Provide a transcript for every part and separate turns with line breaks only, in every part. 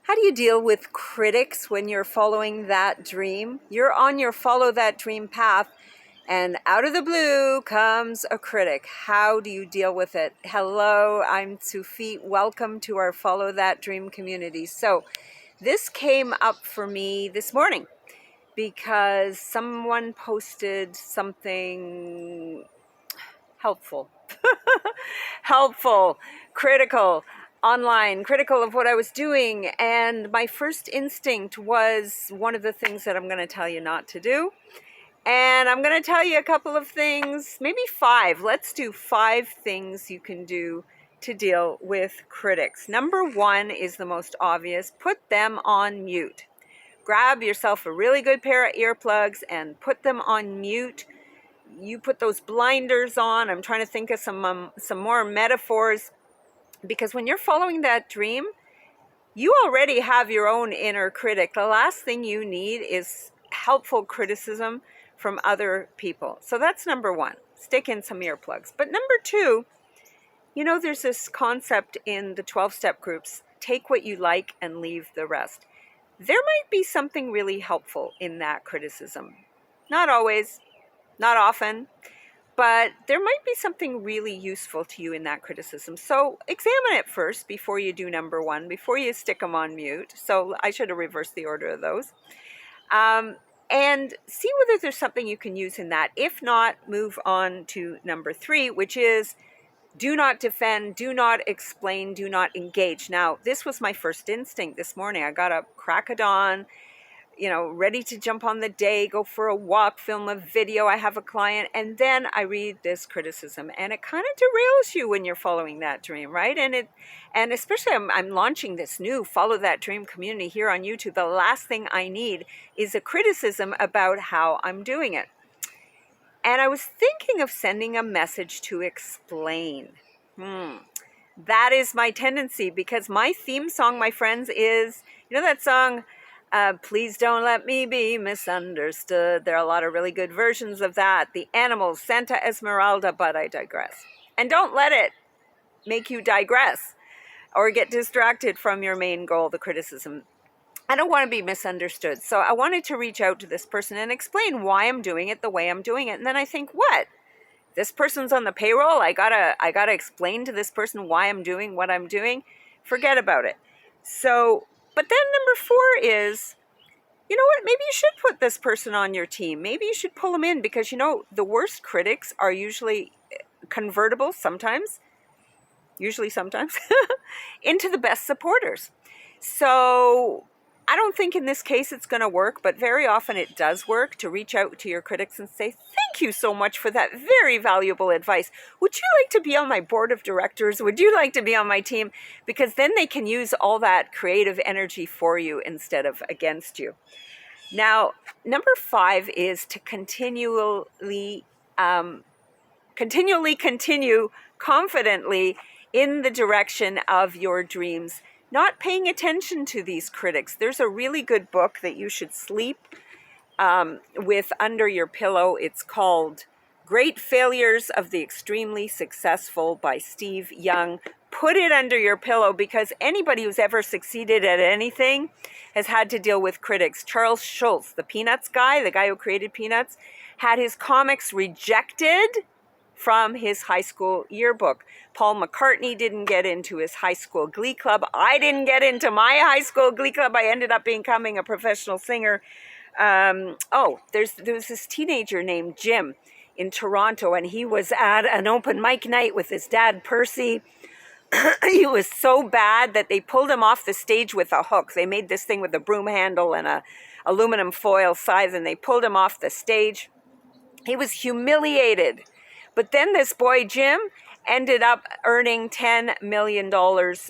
How do you deal with critics when you're following that dream? You're on your follow that dream path, and out of the blue comes a critic. How do you deal with it? Hello, I'm Sufi. Welcome to our Follow That Dream community. So this came up for me this morning because someone posted something helpful, critical, online, critical of what I was doing. And my first instinct was one of the things that I'm going to tell you not to do. And I'm going to tell you a couple of things, maybe 5. Let's do 5 things you can do to deal with critics. Number 1 is the most obvious. Put them on mute. Grab yourself a really good pair of earplugs and put them on mute. You put those blinders on. I'm trying to think of some more metaphors, because when you're following that dream, you already have your own inner critic. The last thing you need is helpful criticism from other people. So that's number 1. Stick in some earplugs. But number 2, there's this concept in the 12-step groups: take what you like and leave the rest. There might be something really helpful in that criticism. Not always, not often, but there might be something really useful to you in that criticism. So examine it first before you do number 1, before you stick them on mute. So I should have reversed the order of those. And see whether there's something you can use in that. If not, move on to number 3, which is do not defend, do not explain, do not engage. Now, this was my first instinct this morning. I got up crack of dawn, ready to jump on the day, go for a walk, film a video. I have a client, and then I read this criticism, and it kind of derails you when you're following that dream, right? And especially I'm launching this new Follow That Dream community here on YouTube. The last thing I need is a criticism about how I'm doing it. And I was thinking of sending a message to explain. That is my tendency, because my theme song, my friends, is, that song, Please Don't Let Me Be Misunderstood. There are a lot of really good versions of that. The Animals, Santa Esmeralda, but I digress. And don't let it make you digress or get distracted from your main goal, the criticism. I don't want to be misunderstood. So I wanted to reach out to this person and explain why I'm doing it the way I'm doing it. And then I think, what? This person's on the payroll? I gotta explain to this person why I'm doing what I'm doing? Forget about it. So, but then number 4 is, you know what? Maybe you should put this person on your team. Maybe you should pull them in, because, the worst critics are usually convertible sometimes, into the best supporters. So I don't think in this case it's going to work, but very often it does work to reach out to your critics and say, thank you so much for that very valuable advice. Would you like to be on my board of directors? Would you like to be on my team? Because then they can use all that creative energy for you instead of against you. Now, number 5 is to continually continue confidently in the direction of your dreams, not paying attention to these critics. There's a really good book that you should sleep with under your pillow. It's called Great Failures of the Extremely Successful by Steve Young. Put it under your pillow, because anybody who's ever succeeded at anything has had to deal with critics. Charles Schulz, the Peanuts guy, the guy who created Peanuts, had his comics rejected from his high school yearbook. Paul McCartney didn't get into his high school glee club. I didn't get into my high school glee club. I ended up becoming a professional singer. There was this teenager named Jim in Toronto, and he was at an open mic night with his dad, Percy. He was so bad that they pulled him off the stage with a hook. They made this thing with a broom handle and a aluminum foil scythe, and they pulled him off the stage. He was humiliated. But then this boy, Jim, ended up earning $10 million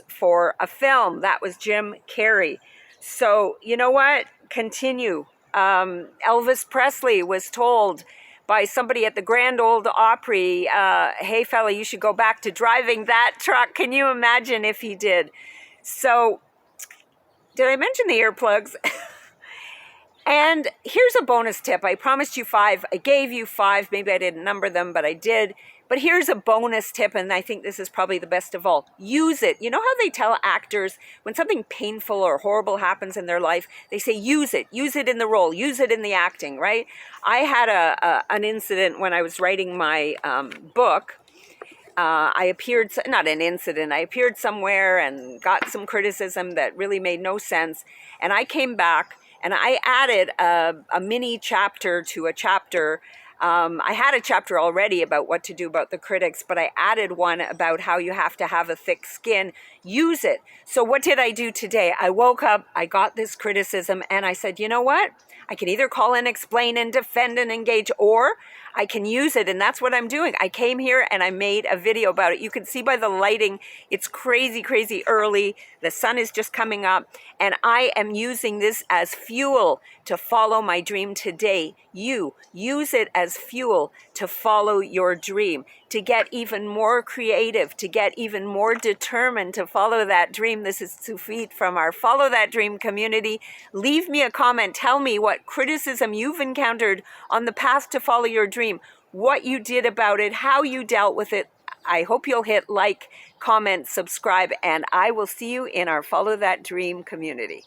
for a film. That was Jim Carrey. So, you know what? Continue. Elvis Presley was told by somebody at the Grand Ole Opry, hey, fella, you should go back to driving that truck. Can you imagine if he did? So, did I mention the earplugs? And here's a bonus tip. I promised you 5. I gave you 5. Maybe I didn't number them, but I did. But here's a bonus tip, and I think this is probably the best of all. Use it. You know how they tell actors when something painful or horrible happens in their life, they say use it. Use it in the role. Use it in the acting, right? I had an incident when I was writing my book. I appeared, not an incident, I appeared somewhere and got some criticism that really made no sense. And I came back and I added a mini chapter to a chapter. I had a chapter already about what to do about the critics, but I added one about how you have to have a thick skin. Use it. So what did I do today? I woke up, I got this criticism, and I said, you know what? I can either call and explain and defend and engage, or I can use it, and that's what I'm doing. I came here and I made a video about it. You can see by the lighting, it's crazy, crazy early. The sun is just coming up, and I am using this as fuel to follow my dream today. You use it as fuel to follow your dream, to get even more creative, to get even more determined to follow that dream. This is Sufit from our Follow That Dream community. Leave me a comment. Tell me what criticism you've encountered on the path to follow your dream, what you did about it, how you dealt with it. I hope you'll hit like, comment, subscribe, and I will see you in our Follow That Dream community.